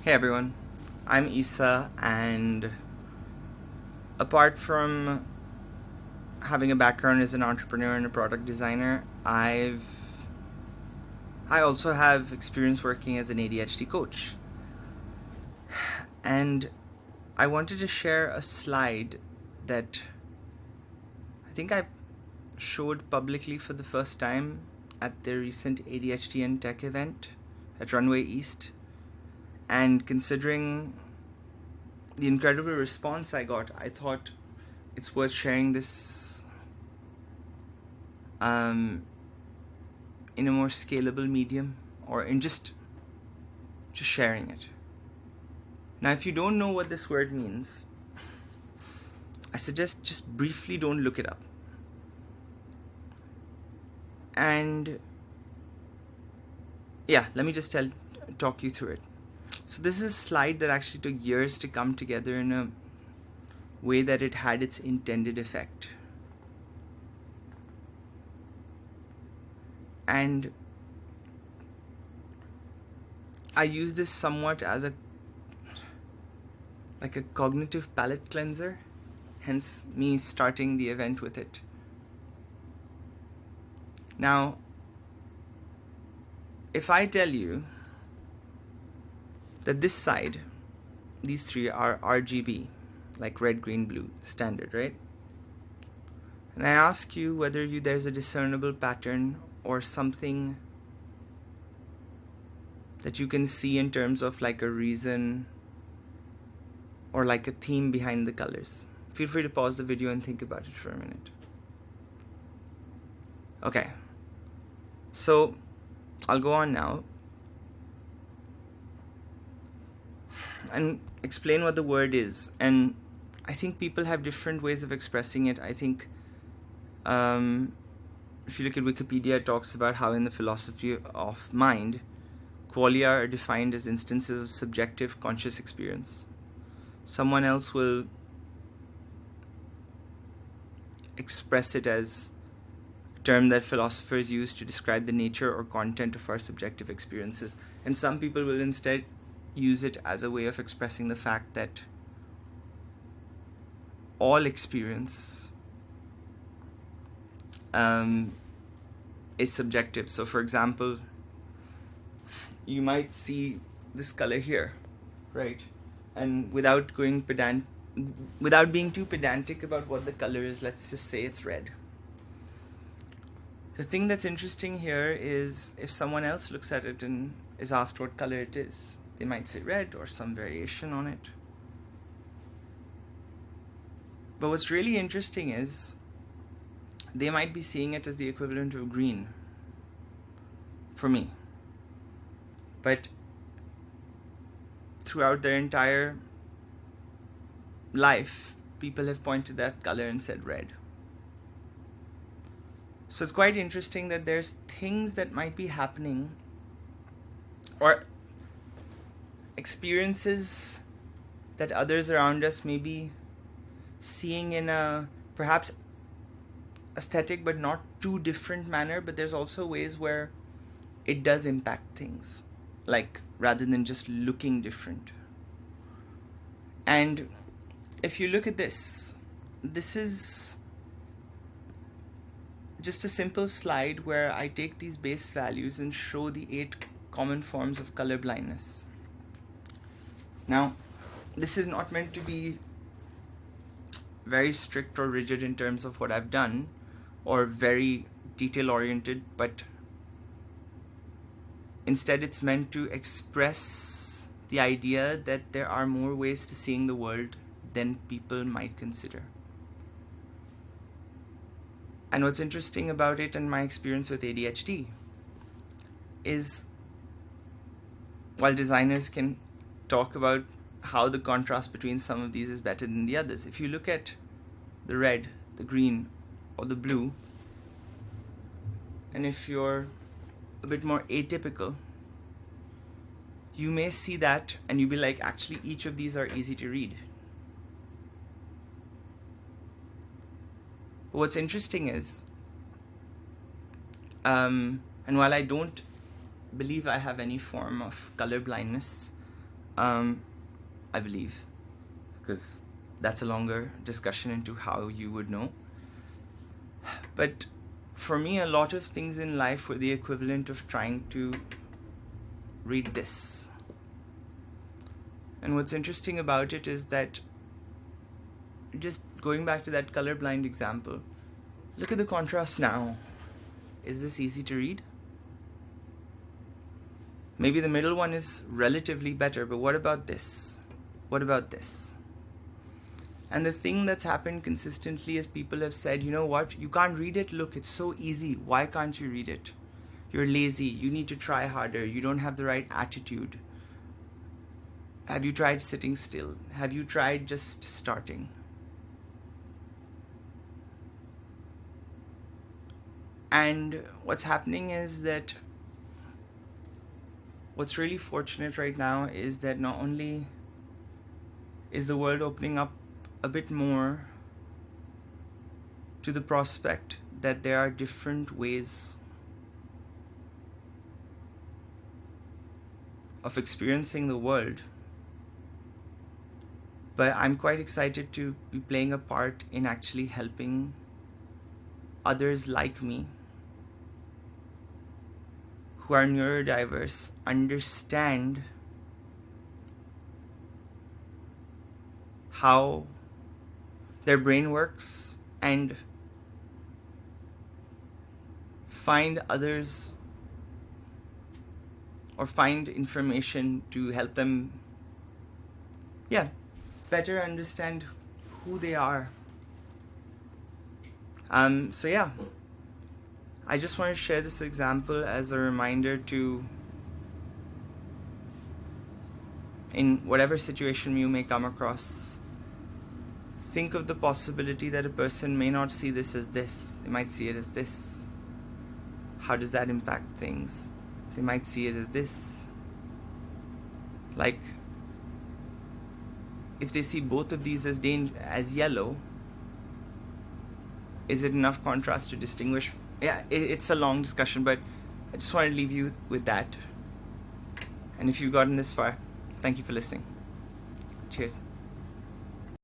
Hey everyone, I'm Isa, and apart from having a background as an entrepreneur and a product designer, I also have experience working as an ADHD coach. And I wanted to share a slide that I think I showed publicly for the first time at the recent ADHD and Tech event at Runway East. And considering the incredible response I got, I thought it's worth sharing this in a more scalable medium, or in just sharing it. Now, if you don't know what this word means, I suggest just briefly don't look it up. And yeah, let me just talk you through it. So this is a slide that actually took years to come together in a way that it had its intended effect. And I use this somewhat as a cognitive palate cleanser, hence me starting the event with it. Now, if I tell you that this side, these three are RGB, like red, green, blue, standard, right? And I ask you whether there's a discernible pattern or something that you can see in terms of like a reason or like a theme behind the colors. Feel free to pause the video and think about it for a minute. Okay, so I'll go on now and explain what the word is. And I think people have different ways of expressing it. I think if you look at Wikipedia, it talks about how in the philosophy of mind, qualia are defined as instances of subjective conscious experience. Someone else will express it as a term that philosophers use to describe the nature or content of our subjective experiences. And some people will instead use it as a way of expressing the fact that all experience is subjective. So for example, you might see this color here, right? And without being too pedantic about what the color is, let's just say it's red. The thing that's interesting here is if someone else looks at it and is asked what color it is, they might say red or some variation on it. But what's really interesting is they might be seeing it as the equivalent of green for me. But throughout their entire life, people have pointed that color and said red. So it's quite interesting that there's things that might be happening, or experiences that others around us may be seeing in a perhaps aesthetic but not too different manner, but there's also ways where it does impact things, like rather than just looking different. And if you look at this is just a simple slide where I take these base values and show the 8 common forms of color blindness. Now, this is not meant to be very strict or rigid in terms of what I've done, or very detail oriented, but instead it's meant to express the idea that there are more ways to seeing the world than people might consider. And what's interesting about it and my experience with ADHD is, while designers can talk about how the contrast between some of these is better than the others, if you look at the red, the green, or the blue, and if you're a bit more atypical, you may see that and you'll be like, actually each of these are easy to read. What's interesting is, and while I don't believe I have any form of color blindness, I believe, because that's a longer discussion into how you would know. But for me, a lot of things in life were the equivalent of trying to read this. And what's interesting about it is that, just going back to that colorblind example, look at the contrast now. Is this easy to read? Maybe the middle one is relatively better, but what about this? What about this? And the thing that's happened consistently is people have said, you know what, you can't read it, look, it's so easy, why can't you read it? You're lazy, you need to try harder, you don't have the right attitude. Have you tried sitting still? Have you tried just starting? And what's happening is that what's really fortunate right now is that not only is the world opening up a bit more to the prospect that there are different ways of experiencing the world, but I'm quite excited to be playing a part in actually helping others like me who are neurodiverse understand how their brain works and find others or find information to help them, better understand who they are. So I just want to share this example as a reminder to, in whatever situation you may come across, think of the possibility that a person may not see this as this. They might see it as this. How does that impact things? They might see it as this. Like, if they see both of these as yellow, is it enough contrast to distinguish? It's a long discussion, but I just want to leave you with that. And if you've gotten this far, thank you for listening. Cheers.